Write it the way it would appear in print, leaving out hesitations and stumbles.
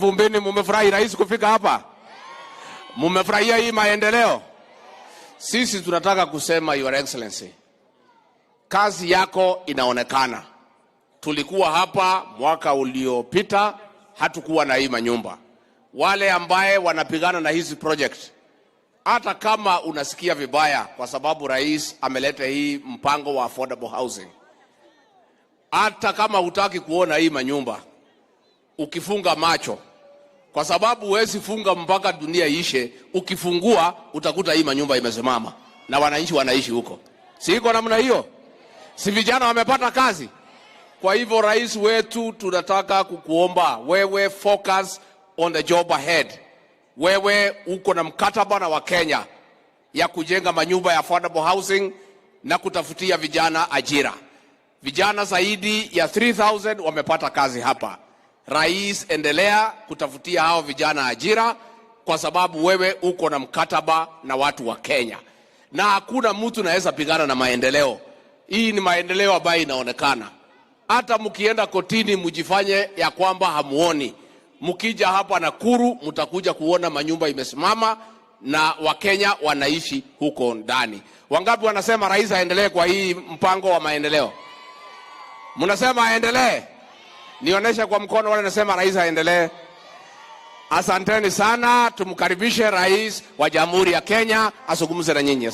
Vumbeni, mumefurahi rais kufika hapa? Mumefurahia hii maendeleo? Sisi tunataka kusema Your Excellency, kazi yako inaonekana. Tulikuwa hapa mwaka uliopita, hatukuwa na hii manyumba. Wale ambaye wanapigana na hizi project, hata kama unasikia vibaya kwa sababu rais ameleta hii mpango wa affordable housing, hata kama hutaki kuona hii manyumba, ukifunga macho, kwa sababu huwezi funga mpaka dunia ishe, ukifungua utakuta hii manyumba imesimama na wananchi wanaishi huko. Si iko namna hiyo? Si vijana wamepata kazi? Kwa hivyo rais wetu, tunataka kukuomba wewe focus on the job ahead. Wewe uko na mkataba na Wakenya ya kujenga manyumba ya affordable housing na kutafutia vijana ajira. Vijana zaidi ya 3,000 wamepata kazi hapa. Rais, endelea kutafutia hao vijana ajira, kwa sababu wewe uko na mkataba na watu wa Kenya. Na hakuna mtu anaweza pigana na maendeleo. Hii ni maendeleo ambayo inaonekana. Hata mkienda kotini mjifanye ya kwamba hamuoni. Mkija hapa Nakuru mtakuja kuona manyumba imesimama na Wakenya wanaishi huko ndani. Wangapi wanasema rais aendelee kwa hii mpango wa maendeleo? Mnasema aendelee? Nionyeshe kwa mkono wale nasema rais aendelee. Asanteni sana, tumkaribishe rais wa Jamhuri ya Kenya azungumze na nyinyi.